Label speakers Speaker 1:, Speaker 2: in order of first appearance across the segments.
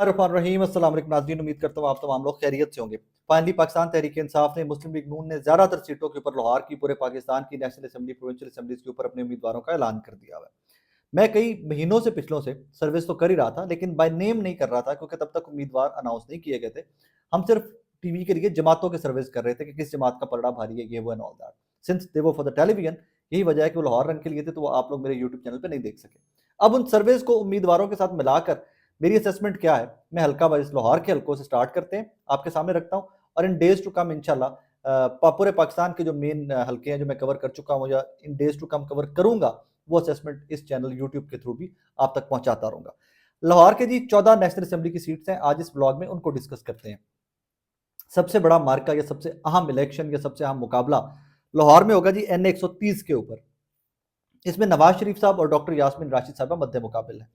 Speaker 1: रहीम अस्सलाम वालेकुम नाज़रीन, उम्मीद करता हूँ आप तमाम लोग खैरियत से होंगे। फाइनली पाकिस्तान तहरीक इंसाफ ने, मुस्लिम लीग नून ने ज़्यादातर सीटों के ऊपर लाहौर की, पूरे पाकिस्तान की नेशनल असेंबली, प्रोविंशियल असेंबलीज के ऊपर अपने उम्मीदवारों का ऐलान कर दिया हुआ है। मैं कई महीनों से, पिछलों से सर्विस तो कर ही रहा था, लेकिन बाय नेम नहीं कर रहा था क्योंकि तब तक उम्मीदवार अनाउंस नहीं किए गए थे। हम सिर्फ टीवी के लिए जमातों के सर्विस कर रहे थे कि किस जमात का पलड़ा भारी है, ये वो and all that. Since they वो फॉर द टेलीविजन, यही वजह है कि वो लाहौर रन के लिए थे, तो वो आप लोग मेरे यूट्यूब चैनल पे नहीं देख सके। अब उन सर्वेस को उम्मीदवारों के साथ मिलाकर मेरी असेसमेंट क्या है, मैं हल्का वाइज लाहौर के हल्कों से स्टार्ट करते हैं, आपके सामने रखता हूँ, और इन डेज टू कम इंशाल्लाह पूरे पाकिस्तान के जो मेन हल्के हैं जो मैं कवर कर चुका हूँ या इन डेज टू कम कवर करूंगा, वो असेसमेंट इस चैनल यूट्यूब के थ्रू भी आप तक पहुंचाता रहूंगा। लाहौर के जी 14 नेशनल असेंबली की सीट्स हैं, आज इस ब्लॉग में उनको डिस्कस करते हैं। सबसे बड़ा मार्का या सबसे अहम इलेक्शन या सबसे अहम मुकाबला लाहौर में होगा जी NA 130 के ऊपर। इसमें नवाज शरीफ साहब और डॉक्टर यास्मीन राशिद साहब मध्य मुकाबल है।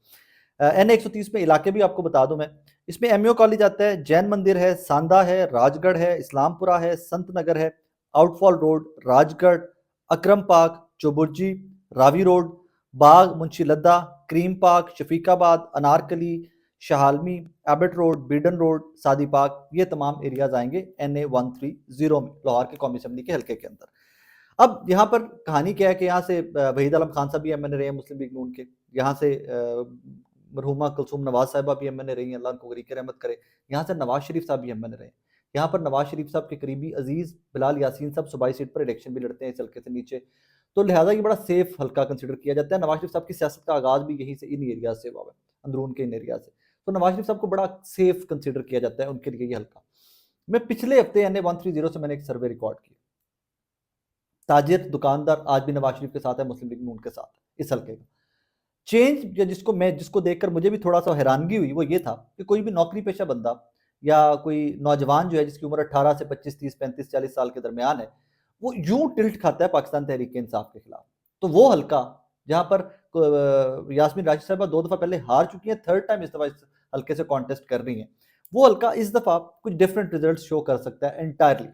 Speaker 1: NA 130 में इलाके भी आपको बता दूं मैं, इसमें MAO कॉलेज आता है, जैन मंदिर है, सांदा है, राजगढ़ है, इस्लामपुरा है, संत नगर है, Outfall Road, Rajgarh, Akram Park, Chauburji, Ravi Road, Bagh, Munshi Ladda, Cream Park, Shafiqabad, Anarkali, Shahalmi, Abbott Road, Beadon Road, Saadi Park, ये तमाम एरियाज आएंगे NA 130 में लाहौर के कौमी असम्बली के हल्के के अंदर। अब यहाँ पर कहानी क्या है कि यहाँ से वहीद आलम खान साहब भी MNA रहे हैं मुस्लिम लीग नून के, यहाँ से मरहुमा कुलसूम नवाज साहिबा भी MNA रही हैं, अल्लाह उनको गरीक रहमत करे। यहाँ से नवाज शरीफ साहब भी MNA रहे हैं। यहाँ पर नवाज शरीफ साहब के करीबी अजीज बिलाल यासीन साहब सूबाई सीट पर इलेक्शन भी लड़ते हैं इस हल्के से नीचे, तो लिहाजा ये बड़ा सेफ हल्का कंसिडर किया जाता है। नवाज शरीफ साहब की सियासत का आगाज भी यहीं से, इन एरिया से हुआ है, अंदरून के इन एरिया से, तो नवाज शरीफ साहब को बड़ा सेफ कंसिडर किया जाता है उनके लिए ये हल्का। मैं पिछले हफ्ते NA 130 से मैंने एक सर्वे रिकॉर्ड किया। ताजिर दुकानदार आज भी नवाज शरीफ के साथ है, मुस्लिम लीग नून के साथ इस हल्के का। चेंज जिसको देखकर मुझे भी थोड़ा सा हैरानगी हुई, वो ये था कि कोई भी नौकरी पेशा बंदा या कोई नौजवान जो है जिसकी उम्र 18 से 25, 30, 35, 40 साल के दरमियान है, वो यूं टिल्ट खाता है पाकिस्तान तहरीक इंसाफ के खिलाफ। तो वो हल्का जहां पर यास्मीन राशिद साहबा 2 दफा पहले हार चुकी हैं, थर्ड टाइम इस दफा इस हल्के से कॉन्टेस्ट कर रही हैं, वो हल्का इस दफा कुछ डिफरेंट रिजल्ट शो कर सकता है एंटायरली।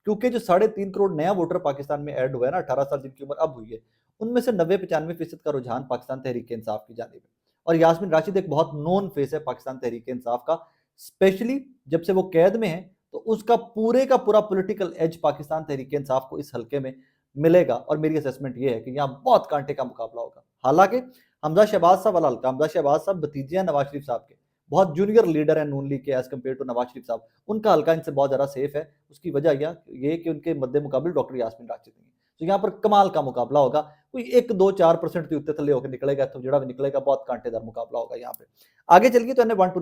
Speaker 1: क्योंकि जो 3.5 करोड़ नया वोटर पाकिस्तान में ऐड हुआ है ना, 18 साल जिनकी उम्र अब हुई है, उनमें से 90-95% का रुझान पाकिस्तान तहरीक इंसाफ की जानिब है। और यास्मीन राशिद एक बहुत नोन फेस है पाकिस्तान तहरीक इंसाफ का, स्पेशली जब से वो कैद में है, तो उसका पूरे का पूरा पॉलिटिकल एज पाकिस्तान तहरीक इंसाफ को इस हल्के में मिलेगा। और मेरी असेसमेंट ये है कि यहाँ बहुत कांटे का मुकाबला होगा। हालांकि हमजा शहबाज साहब वाला हल्का, हमजा शहबाज साहब भतीजे हैं नवाज शरीफ साहब के, बहुत जूनियर लीडर है नून लीग के as compare to Nawaz Sharif साहब, उनका हल्का इनसे बहुत ज्यादा सेफ है। उसकी वजह ये कि उनके मद्दे मुकाबले डॉक्टर यास्मीन राशिद नहीं है, तो यहाँ पर कमाल का मुकाबला होगा। कोई 1, 2, 4% के उत्ते थले होकर निकलेगा, तो जड़ा भी निकलेगा बहुत कांटेदार मुकाबला होगा यहाँ पे। आगे चलिए तो NA 1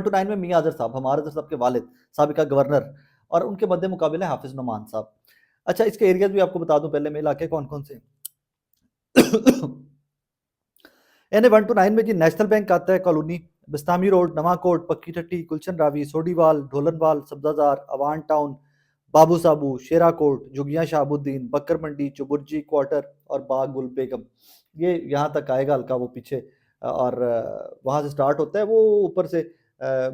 Speaker 1: to 9 में मियां अजहर साहब, हमारे अजहर साहब के वालिद, साबिका गवर्नर, और उनके मद्दे मुकाबले हाफिज नुमान साहब। अच्छा, इसके एरियाज भी आपको बता दूं पहले में इलाके कौन कौन से NA 1 to 9 में जी नेशनल बैंक आता है, कॉलोनी, बिस्तामी रोड, नवाकोट, पक्की टट्टी, गुलशन रावी, सोडीवाल, ढोलनवाल, सब्जाजार, अवान टाउन, बाबू साबू, शेराकोट, जुगिया शाहबुद्दीन, बकर मंडी, चुबुर्जी क्वार्टर और बाग गुल बेगम। ये यहाँ तक आएगा हल्का, वो पीछे और वहाँ से स्टार्ट होता है, वो ऊपर से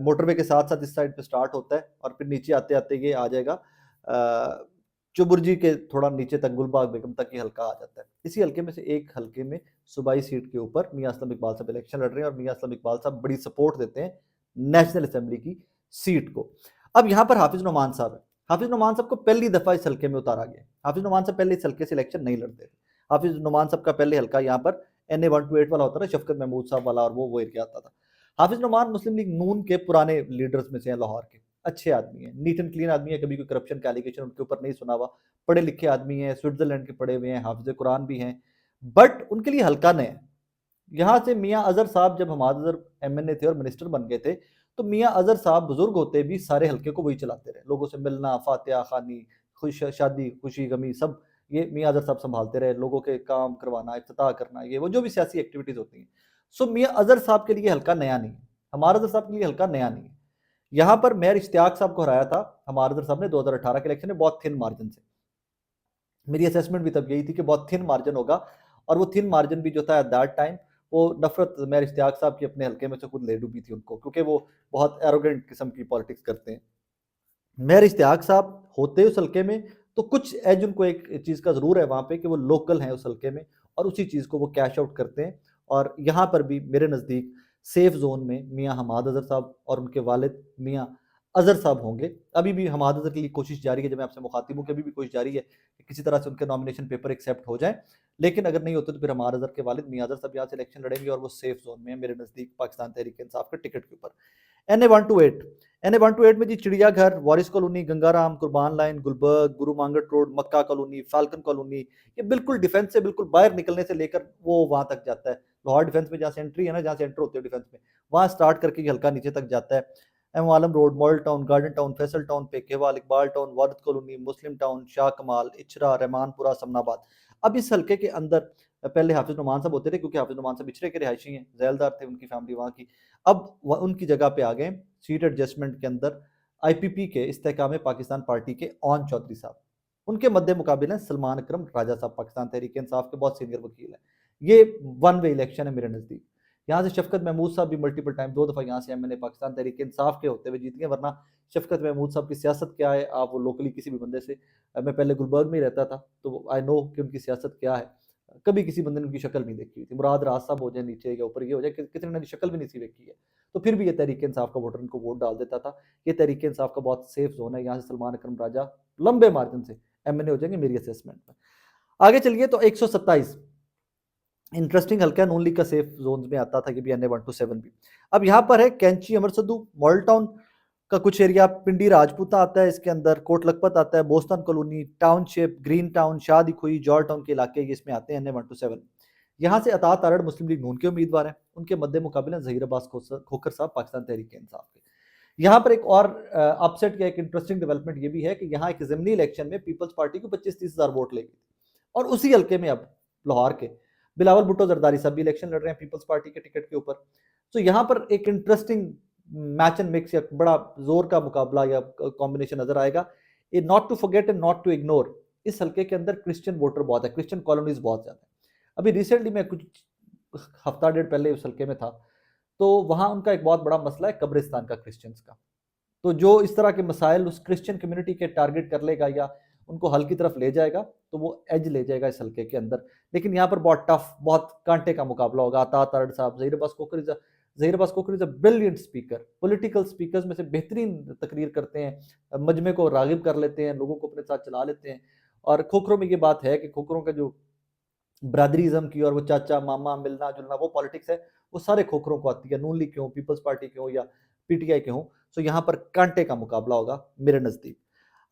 Speaker 1: मोटरवे के साथ साथ इस साइड पे स्टार्ट होता है और फिर नीचे आते आते ये आ जाएगा चुबुर्जी के थोड़ा नीचे तक गुलबाग बेगम तक ये हल्का आ जाता है। इसी हल्के में से एक हल्के में सूबाई सीट के ऊपर मियां असलम इकबाल साहब इलेक्शन लड़ रहे हैं और मियां असलम इकबाल साहब बड़ी सपोर्ट देते हैं नेशनल असेंबली की सीट को। अब यहाँ पर हाफिज नुमान साहब है, हाफिज नुमान साहब को पहली दफा इस हल्के में उतारा गया। हाफिज नुमान साहब पहले इस हल्के से इलेक्शन नहीं लड़ते थे। हाफिज नुमान साहब का पहले हल्का यहाँ पर NA 1 to 8 वाला होता था, शफकत महमूद साहब वाला, और वो एरिया आता था। हाफिज नुमान मुस्लिम लीग नून के पुराने लीडर्स में से हैं, लाहौर के अच्छे आदमी हैं, नीट एंड क्लीन आदमी है, कभी कोई करप्शन का एलिगेशन उनके ऊपर नहीं सुना हुआ, पढ़े लिखे आदमी हैं, स्विट्जरलैंड के पढ़े हुए हैं, हाफिज कुरान भी हैं, बट उनके लिए हल्का नहीं है। यहाँ से मियाँ अजहर साहब जब हमाद अजहर MNA थे और मिनिस्टर बन गए थे, तो मियाँ अजहर साहब बुजुर्ग होते भी सारे हल्के को वही चलाते रहे, लोगों से मिलना, फातिहा खानी, खुश शादी खुशी गमी सब ये मियाँ अजहर साहब संभालते रहे, लोगों के काम करवाना, इफ्तिताह करना, ये वो जो भी सियासी एक्टिविटीज होती हैं। सो मियाँ अजहर साहब के लिए हल्का नया नहीं है, हमारा अजहर साहब के लिए हल्का नया नहीं है। यहाँ पर मेयर इश्तियाक साहब को हराया था हमारे अजहर साहब ने 2018 के इलेक्शन में बहुत थिन मार्जिन से। मेरी असेसमेंट भी तब यही थी कि बहुत थिन मार्जिन होगा, और वो थिन मार्जिन भी जो था एट दैट टाइम, वो नफरत मेयर इश्तियाक साहब की अपने हल्के में से खुद ले डूबी थी उनको, क्योंकि वो बहुत एरोगेंट किस्म की पॉलिटिक्स करते हैं। मेयर इश्तियाक साहब होते उस हल्के में, तो कुछ एज उनको एक चीज़ का ज़रूर है वहाँ पे कि वो लोकल हैं उस हल्के में, और उसी चीज़ को वो कैश आउट करते हैं। और यहाँ पर भी मेरे नज़दीक सेफ जोन में मियाँ हमाद अजहर साहब और उनके वालिद मियाँ अजहर साहब होंगे। अभी भी हमाद अजहर के लिए कोशिश जारी है, जब मैं आपसे मुखातिब हूँ कि अभी भी कोशिश जारी है कि किसी तरह से उनके नॉमिनेशन पेपर एक्सेप्ट हो जाए, लेकिन अगर नहीं होते तो फिर हमाद अजहर के वालिद मियाँ अजहर साहब यहाँ से इलेक्शन लड़ेंगे और वो सेफ जोन में है मेरे नज़दीक पाकिस्तान तहरीक इंसाफ के टिकट के ऊपर। NA 128 में जी चिड़ियाघर, वारिस कॉलोनी, गंगाराम, कुर्बान लाइन, गुलबर्ग, गुरु मांगट रोड, मक्का कॉलोनी, फाल्कन कॉलोनी, ये बिल्कुल डिफेंस से बिल्कुल बाहर निकलने से लेकर वो वहां तक जाता है। लाहौर डिफेंस में जहाँ से एंट्री है ना, जहाँ से एंटर होते हो डिफेंस में, वहां स्टार्ट करके हल्का नीचे तक जाता है। M Alam Road, Model Town, Garden Town, Faisal Town, Pekewal, Iqbal Town, Warid Colony, Muslim Town, Shah Kamal, Ichhra, Rehmanpura, Samanabad. अब इस हल्के के अंदर पहले हाफिज नुमान साहब होते थे, क्योंकि हाफिज नुमान साहब इचरे के रिहायशी हैं, जैलदार थे, उनकी फैमिली वहाँ की। अब उनकी जगह पे आ गए सीट एडजस्टमेंट के अंदर IPP के इस्तेहकाम पाकिस्तान पार्टी के ओन चौधरी साहब। उनके मद्दे मुकाबिल हैं सलमान अकरम राजा साहब, पाकिस्तान तहरीक इंसाफ के बहुत सीनियर वकील हैं। ये वन वे इलेक्शन है मेरे नज़दीक। यहाँ से शफकत महमूद साहब भी मल्टीपल टाइम 2 दफ़ा यहाँ से MNA पाकिस्तान तहरीक इंसाफ के होते हुए जीत गए, वरना शफकत महमूद साहब की सियासत क्या है, आप वो लोकली किसी भी बंदे से, मैं पहले गुलबर्ग में ही रहता था तो आई नो कि उनकी सियासत क्या है। कभी किसी बंदे ने उनकी शक्ल नहीं देखी हुई थी। मुराद राज साहब हो जाए नीचे या ऊपर, ये हो जाए, कितने ने शक्ल भी नहीं सी देखी है, तो फिर भी ये तहरीक इंसाफ का वोटर इनको वोट डाल देता था। ये तहरीक इंसाफ का बहुत सेफ जोन है, यहाँ से सलमान अकरम राजा लंबे मार्जिन से MNA हो जाएंगे मेरी असेसमेंट में। आगे चलिए तो 127 इंटरेस्टिंग हल्का नून लीग का सेफ जोन में आता था कि भी NA 127 भी। अब यहाँ पर है कैंची, अमर सद्दू, मॉडल टाउन का कुछ एरिया, पिंडी राजपूता आता है इसके अंदर, कोट लखपत आता है, Boston colony, township, green town, शादी खुई, जॉर्ज टाउन के इलाके ये इसमें आते हैं NA 127। यहाँ से अतात अरड़ मुस्लिम लीग नून के उम्मीदवार हैं, उनके मद्दे मुकाबले जहीर अब्बास खोखर साहब पाकिस्तान तहरीक इंसाफ के। यहाँ पर एक और अपसेट का एक इंटरेस्टिंग डेवलपमेंट ये भी है कि यहाँ एक ज़िमनी इलेक्शन में पीपल्स पार्टी को 25-30 हज़ार वोट ले गई और उसी हल्के में अब लाहौर के बिलावल भुट्टो जरदारी साहब भी इलेक्शन लड़ रहे हैं पीपल्स पार्टी के टिकट के ऊपर। तो यहाँ पर एक इंटरेस्टिंग मैच एंड मिक्स या बड़ा जोर का मुकाबला या कॉम्बिनेशन नजर आएगा। ये not to forget and not to ignore, इस हल्के के अंदर क्रिश्चियन वोटर बहुत है, क्रिश्चियन कॉलोनीज बहुत ज्यादा है। अभी रिसेंटली मैं कुछ हफ्ता डेढ़ पहले उस हल्के में था, तो वहां उनका एक बहुत बड़ा मसला है कब्रिस्तान का, क्रिश्चियंस का। तो जो इस तरह के मसाइल उस क्रिश्चियन कम्युनिटी के टारगेट कर लेगा या उनको हल की तरफ ले जाएगा, तो वो एज ले जाएगा इस हल्के के अंदर। लेकिन यहाँ पर बहुत टफ, बहुत कांटे का मुकाबला होगा। अता तारड़ साहब, Zaheer Abbas Khokhar is a brilliant speaker, political speakers में से बेहतरीन तकरीर करते हैं, मजमे को रागिब कर लेते हैं, लोगों को अपने साथ चला लेते हैं। और खोखरों में ये बात है कि खोखरों का जो ब्रादरीज़म की और वो चाचा मामा मिलना जुलना वो पॉलिटिक्स है, वो सारे खोखरों को आती है, नून लीग के हों, पीपल्स पार्टी के हों या PTI के हों। तो यहाँ पर कांटे का मुकाबला होगा मेरे नज़दीक।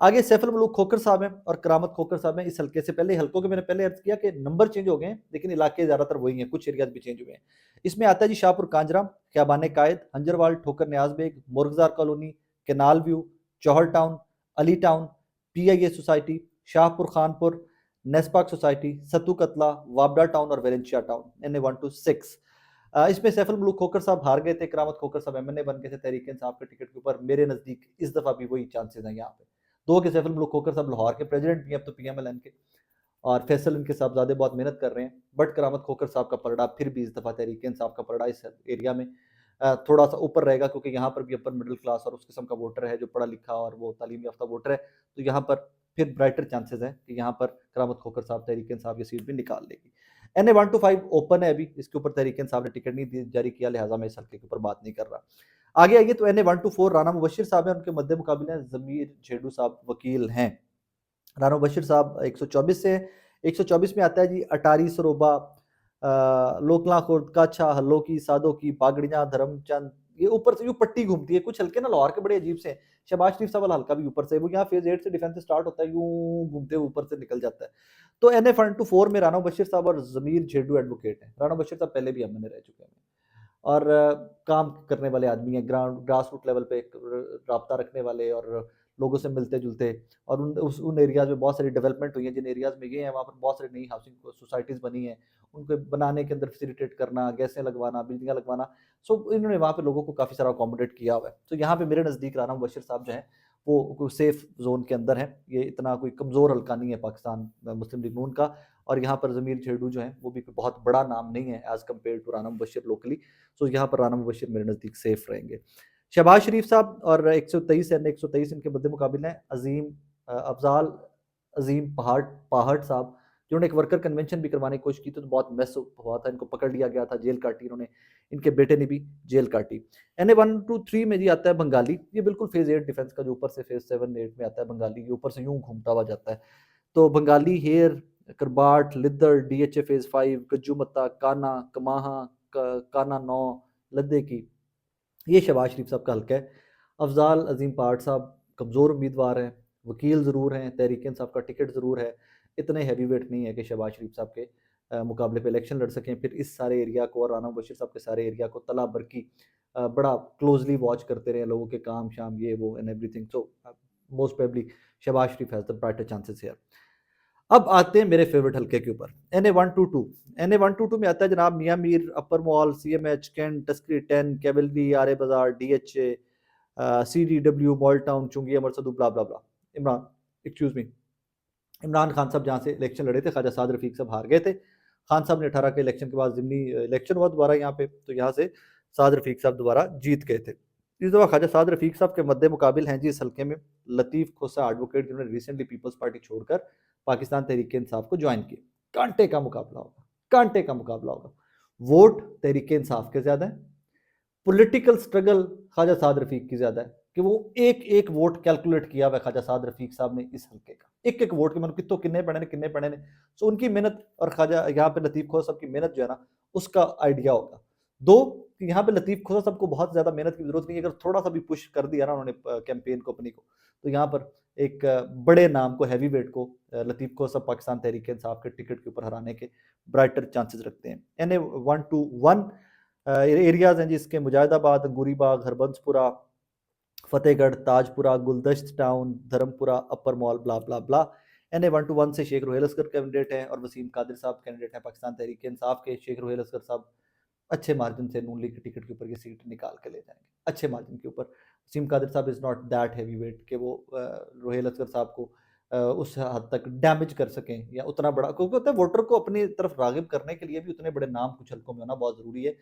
Speaker 1: आगे सैफुल मलूक खोखर साहब हैं और करामत खोखर साहब हैं। इस हल्के से पहले हल्कों के मैंने पहले अर्ज किया कि नंबर चेंज हो गए हैं, लेकिन इलाके ज़्यादातर वही हैं, कुछ एरियाज भी चेंज हुए हैं। इसमें आता है जी Shahpur Kanjra, ख्याबान Quaid, Hanjarwal, Thokar Niaz Baig, Marghzar Colony, Canal View, Johar Town, Ali Town, PIA Society, Shahpur Khanpur, NESPAK Society, Sattu Katla, वाबडा टाउन और वेलेंशिया टाउन NA 126। इसमें सैफुल मलूक खोखर साहब हार गए थे, करामत खोखर साहब MNA बन गए थे तहरीक इंसाफ के टिकट के ऊपर। मेरे नज़दीक इस दफ़ा भी वही चांसेस हैं यहाँ पे। दो के सैफुल मलूक खोखर साहब लाहौर के प्रेसिडेंट भी हैं अब तो PMLN के, और फैसल इनके साहबजादे बहुत मेहनत कर रहे हैं। बट करामत खोखर साहब का पलड़ा फिर भी इस दफ़ा तहरीक इंसाफ का पलड़ा इस एरिया में थोड़ा सा ऊपर रहेगा, क्योंकि यहाँ पर भी अपर मिडिल क्लास और उस किस्म का वोटर है जो पढ़ा लिखा और वो तालीम याफ्ता वोटर है। तो यहाँ पर फिर ब्राइटर चांसेस हैं कि यहाँ पर करामत खोखर साहब तहरीक इंसाफ की सीट भी निकाल लेगी। NA 125 ओपन है, अभी इसके ऊपर तहरीक इंसाफ ने टिकट नहीं जारी किया, लिहाजा मैं इस हल्के के ऊपर बात नहीं कर रहा। आगे आइए तो NA 124 राना मुबशिर साहब हैं, उनके मद्दे मुकाबले जमीर झेडू साहब वकील हैं। राना मुबशिर साहब 124 से 124 में आता है जी अटारी सरोबा, लोकला खुर्द, काछा, हल्लो की, सादो की, बागड़ियाँ, धर्मचंद, ये ऊपर से यूं पट्टी घूमती है। कुछ हल्के ना लाहौर के बड़े अजीब से हैं। शहबाज शरीफ साहब वाला हल्का भी ऊपर से, वो यहाँ फेज 8 से डिफेंस से स्टार्ट होता है, यूं घूमते हुए ऊपर से निकल जाता है। तो NA 124 में राना मुबशिर साहब और जमीर झेडू एडवोकेट हैं। राना मुबशिर साहब पहले भी MNA रह चुके हैं और काम करने वाले आदमी हैं, ग्रास रूट लेवल पे एक राब्ता रखने वाले और लोगों से मिलते जुलते। और उन एरियाज में बहुत सारी डेवलपमेंट हुई है, जिन एरियाज में ये हैं वहाँ पर बहुत सारी नई हाउसिंग सोसाइटीज़ बनी हैं, उनको बनाने के अंदर फैसिलिटेट करना, गैसें लगवाना, बिजलियाँ लगवाना। सो इन्होंने वहाँ पे लोगों को काफ़ी सारा अकोमोडेट किया हुआ है। तो यहाँ पे मेरे नज़दीक राना मुबशिर साहब जो हैं वो सेफ जोन के अंदर है। ये इतना कोई कमज़ोर हल्का नहीं है पाकिस्तान मुस्लिम लीग नून का। और यहाँ पर ज़मीर झेडू जो है वो भी बहुत बड़ा नाम नहीं है as compare to Rana Mubashir locally. So यहाँ पर राना मुबशिर मेरे नज़दीक सेफ रहेंगे। शहबाज शरीफ साहब और 123 इनके मद्दे मुकाबिल हैं अजीम अफजाल अजीम पहाड़ साहब, जिन्होंने एक वर्कर कन्वेंशन भी करवाने की कोशिश की थी, तो बहुत मेस हुआ था, इनको पकड़ लिया गया था, जेल काटी इन्होंने, इनके बेटे ने भी जेल काटी। NA 123 में जी आता है बंगाली, ये बिल्कुल फेज 8 डिफेंस का जो ऊपर से फेज 7-8 में आता है बंगाली, ये ऊपर से यूं घूमता हुआ जाता है। तो बंगाली हेयर, करबाट, लिद्दर, DHA फेज 5, गज्जू मत्ता, काना, कमाहा, काना 9, लद्दे की, ये शहबाज शरीफ साहब का हल्का है। अफजाल अजीम पार्ट साहब कमज़ोर उम्मीदवार हैं, वकील ज़रूर हैं, तहरीक इंसाफ का टिकट ज़रूर है, इतने हैवी वेट नहीं है कि शहबाज शरीफ साहब के मुकाबले पे इलेक्शन लड़ सकें। फिर इस सारे एरिया को और राना बशीर साहब के सारे एरिया को तला बरकी बड़ा क्लोजली वॉच करते रहे, लोगों के काम शाम ये वो and everything. So most probably Shahbaz Sharif has the brighter chances here. अब आते हैं मेरे फेवरेट हल्के के ऊपर, NA 122। NA 122 में आता है जनाब मियाँ मीर, अपर मॉल, CMH, कैंट, तस्करी 10, कैवलरी, आर्य बाजार, DHA, CDW, मॉल टाउन, चुंगी, अमर सदू, ब्ला ब्ला ब्ला। इमरान, एक्सक्यूज मी, इमरान खान साहब जहाँ से इलेक्शन लड़े थे, ख्वाजा साद रफीक साहब हार गए थे। खान साहब ने 18 के इलेक्शन के बाद ज़िमनी इलेक्शन हुआ दोबारा यहाँ पे, तो यहाँ से साद रफीक साहब दोबारा जीत गए थे। इस दफ़ा ख्वाजा साद रफीक साहब के मद्दे मुकाबिल हैं जी इस हल्के में लतीफ़ खोसा एडवोकेट, जिन्होंने रिसेंटली पीपल्स पार्टी छोड़कर पाकिस्तान तहरीक इंसाफ को ज्वाइन किया। कांटे का मुकाबला होगा, कांटे का मुकाबला होगा। वोट तहरीक इंसाफ के ज़्यादा है, पॉलिटिकल स्ट्रगल ख्वाजा साद रफीक की ज़्यादा है कि वो एक एक वोट कैलकुलेट किया हुआ ख्वाजा साद रफीक साहब ने इस हल्के का, एक एक वोट के मतलब कितों किन्ने पड़े ने। सो उनकी मेहनत और ख्वाजा यहाँ पे लतीफ़ खोसा साहब की मेहनत जो है ना, उसका आइडिया होगा। दो, कि यहाँ पे लतीफ़ खोसा साहब को बहुत ज़्यादा मेहनत की ज़रूरत नहीं है, अगर थोड़ा सा भी पुश कर दिया ना उन्होंने कैंपेन को अपनी को, तो यहाँ पर एक बड़े नाम को, हैवी वेट को लतीफ़ खोसा साहब पाकिस्तान तहरीक इंसाफ के टिकट के ऊपर हराने के ब्राइटर चांसेस रखते हैं। NA 121 एरियाज हैं जिसके मुजाहिदाबाद, गुरीबाग, हरबंसपुरा, फतेहगढ़, ताजपुरा, गुलदश्त टाउन, धर्मपुरा, अपर मॉल, ब्ला ब्ला ब्ला। NA 121 से शेख रोहेल असगर कैंडिडेट हैं और वसीम कादिर साहब कैंडिडेट हैं पाकिस्तान तहरीक इंसाफ के। शेख रोहेल असगर साहब अच्छे मार्जिन से नून लीग के टिकट के ऊपर ये सीट निकाल के ले जाएंगे, अच्छे मार्जिन के ऊपर। वसीम कादिर साहब is not that heavy weight कि वो रोहेल असगर साहब को उस हद तक डैमेज कर सकें, या उतना बड़ा, क्योंकि होता है वोटर को अपनी तरफ रागिब करने के लिए भी उतने बड़े नाम कुछ हल्कों में होना बहुत ज़रूरी है,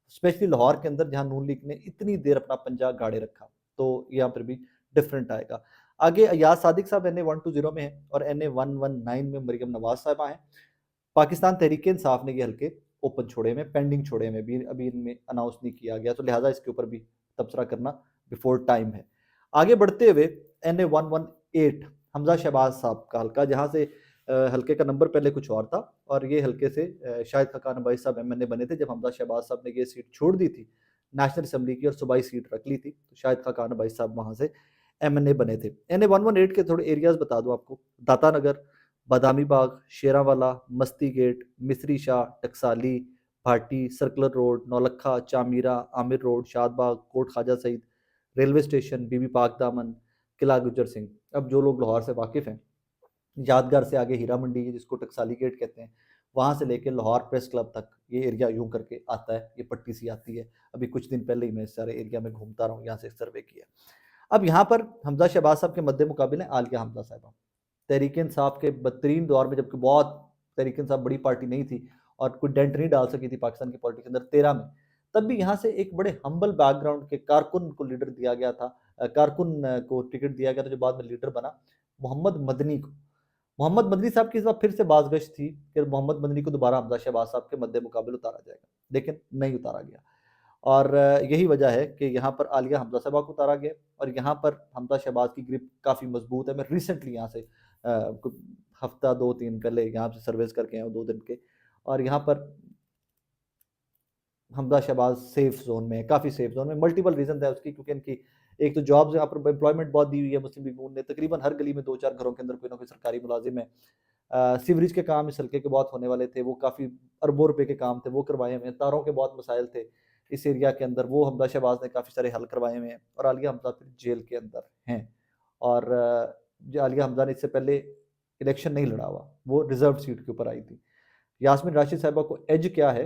Speaker 1: स्पेशली लाहौर के अंदर जहाँ नून लीग ने इतनी देर अपना पंजा गाड़े रखा, तो यहाँ पर भी डिफरेंट आएगा। आगे अयाज सादिक साहब NA 120 में हैं और NA 119 में मरियम नवाज साहबा हैं। पाकिस्तान तहरीक इंसाफ ने ये हल्के ओपन छोड़े में, पेंडिंग छोड़े में भी, अभी इनमें अनाउंस नहीं किया गया, तो लिहाजा इसके ऊपर भी तबसरा करना बिफोर टाइम है। आगे बढ़ते हुए NA 118 हमजा शहबाज साहब का हल्का, जहाँ से हल्के का नंबर पहले कुछ और था, और ये हल्के से शाहिद खाकान अब्बासी साहब MNA बने थे जब हमजा शहबाज साहब ने ये सीट छोड़ दी थी नेशनल असम्बली की और सूबाई सीट रख ली थी, तो शाहिद खाकान अब्बासी साहब वहाँ से MNA बने थे। NA 118 के थोड़े एरियाज बता दूँ आपको, दाता नगर, Badami Bagh, शेरांवाला, Masti Gate, Misri Shah, Taksali, Bhati, Circular Road, Naulakha, चामीरा, Amir Road, Shadbagh, Kot Khawaja Saeed, railway station, Bibi Pak Daman, किला गुजर सिंह। अब जो लोग लाहौर से वाकिफ़ हैं, यादगार से आगे हीरा मंडी है जिसको टकसाली गेट कहते हैं, वहाँ से लेकर लाहौर प्रेस क्लब तक ये एरिया यूं करके आता है, ये पट्टी सी आती है। अभी कुछ दिन पहले ही मैं इस सारे एरिया में घूमता रहा हूँ, यहाँ से सर्वे किया। अब यहाँ पर हमजा शहबाज साहब के मद्दे मुकाबले आलिया हमजा साहबा, तहरीक इंसाफ के बदतरीन दौर में, जबकि बहुत तहरीक इंसाफ बड़ी पार्टी नहीं थी और कोई डेंट नहीं डाल सकी थी पाकिस्तान की पॉलिटिक्स के अंदर 13 में, तब भी यहाँ से एक बड़े हम्बल बैकग्राउंड के कारकुन को लीडर दिया गया था, कारकुन को टिकट दिया गया था जो बाद में लीडर बना, मोहम्मद मदनी को। मोहम्मद मदनी साहब की इस बार फिर से बाज़गश्त थी कि मोहम्मद मदनी को दोबारा हमजा शहबाज साहब के मद्दे मुकाबले उतारा जाएगा, लेकिन नहीं उतारा गया। और यही वजह है कि यहाँ पर आलिया हमजा साहबा को उतारा गया, और यहाँ पर हमजा शहबाज की ग्रिप काफ़ी मजबूत है। मैं रिसेंटली यहाँ से हफ्ता 2-3 पहले यहाँ से सर्वेस करके आया हूँ 2 दिन के, और यहाँ पर हमजा शहबाज सेफ जोन में, काफ़ी सेफ जोन में। मल्टीपल रीजन है उसकी, क्योंकि इनकी एक तो जॉब्स यहाँ पर एम्प्लॉयमेंट बहुत दी हुई है मुस्लिम लीग नून ने, तकरीबन हर गली में 2-4 घरों के अंदर कोई ना कोई सरकारी मुलाजिम है। सीवरेज के काम इस हल्के के बहुत होने वाले थे, वो काफ़ी अरबों रुपए के काम थे, वो करवाए हुए हैं। तारों के बहुत मसाइल थे इस एरिया के अंदर, वो हमजा शहबाज ने काफ़ी सारे हल करवाए हुए हैं, और आलिया हमजा फिर जेल के अंदर हैं। और जो आलिया हमजा ने इससे पहले इलेक्शन नहीं लड़ा हुआ, वो रिजर्व सीट के ऊपर आई थी। यास्मीन राशिद साहबा को एज क्या है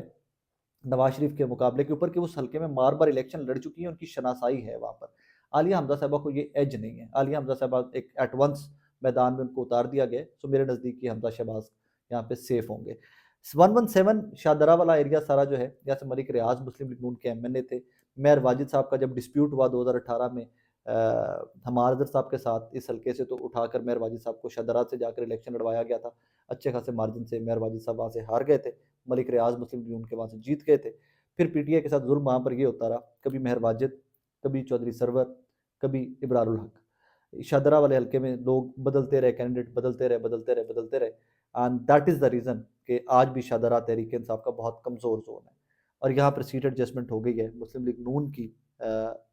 Speaker 1: नवाज शरीफ के मुकाबले के ऊपर कि उस हल्के में बार बार इलेक्शन लड़ चुकी है, उनकी शनासाई है वहाँ पर। आलिया हमजा साहबा को ये एज नहीं है। आलिया हमजा साहबा एक एट वंस मैदान में उनको उतार दिया गया, सो मेरे नज़दीक ये हमजा शहबाज यहाँ पे सेफ होंगे। 117 शाहदरा वाला एरिया सारा जो है, यहाँ से मलिक रियाज मुस्लिम लीग नून के MNA थे। मेयर वाजिद साहब का जब डिस्प्यूट हुआ 2018 में हमार अजहर साहब के साथ इस हल्के से तो उठाकर मेहर वाजिद साहब को शदरा से जाकर इलेक्शन लड़वाया गया था, अच्छे खासे मार्जिन से मेहर वाजिद साहब वहाँ से हार गए थे, मलिक रियाज मुस्लिम लीग उनके वहाँ से जीत गए थे। फिर पीटीआई के साथ जुल्म वहाँ पर ये होता रहा, कभी मेहर वाजिद, कभी चौधरी सरवर, कभी इबरारुल हक। शादरा वाले हल्के में लोग बदलते रहे, कैंडिडेट बदलते रहे and that is the reason कि आज भी शादरा तहरीक इंसाफ का बहुत कमज़ोर जोन है। और यहाँ पर सीट एडजस्टमेंट हो गई है मुस्लिम लीग नून की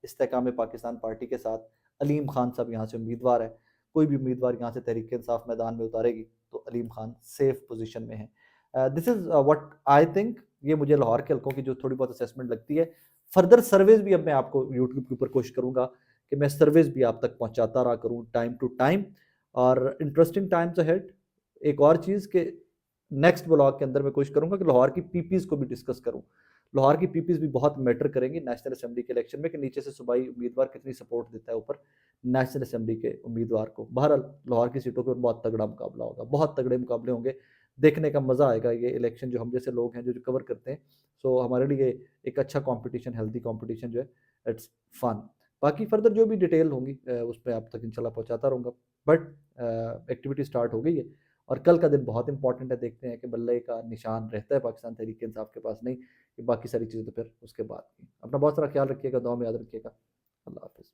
Speaker 1: इस्तेकाम पाकिस्तान पार्टी के साथ। अलीम खान साहब यहाँ से उम्मीदवार है, कोई भी उम्मीदवार यहाँ से तहरीक इंसाफ मैदान में उतारेगी तो अलीम खान सेफ पोजीशन में है। This is what I think. ये मुझे लाहौर के हल्कों की जो थोड़ी बहुत असेसमेंट लगती है। फर्दर सर्वेज भी अब मैं आपको यूट्यूब के ऊपर कोशिश करूंगा कि मैं सर्वेज भी आप तक पहुंचाता रहा करूं टाइम टू टाइम। और इंटरेस्टिंग टाइम्स अहेड। एक और चीज़ कि नेक्स्ट ब्लॉग के अंदर मैं कोशिश करूंगा कि लाहौर की पीपीज को भी डिस्कस करूं। लाहौर की पीपीज भी बहुत मैटर करेंगी नेशनल असेंबली के इलेक्शन में कि नीचे से सूबाई उम्मीदवार कितनी सपोर्ट देता है ऊपर नेशनल असेंबली के उम्मीदवार को। बहरहाल लाहौर की सीटों पर बहुत तगड़ा मुकाबला होगा, बहुत तगड़े मुकाबले होंगे, देखने का मज़ा आएगा ये इलेक्शन। जो हम जैसे लोग हैं जो कवर करते हैं, सो हमारे लिए एक अच्छा कंपटीशन, हेल्दी कंपटीशन जो है, इट्स फन। बाकी फर्दर जो भी डिटेल होंगी उस पर आप तक इंशाल्लाह पहुंचाता रहूँगा। बट एक्टिविटी स्टार्ट हो गई है और कल का दिन बहुत इंपॉर्टेंट है। देखते हैं कि बल्ले का निशान रहता है पाकिस्तान तहरीक इंसाफ के पास, नहीं कि बाकी सारी चीज़ें तो फिर उसके बाद की। अपना बहुत सारा ख्याल रखिएगा, दुआ में याद रखिएगा। अल्लाह हाफिज़।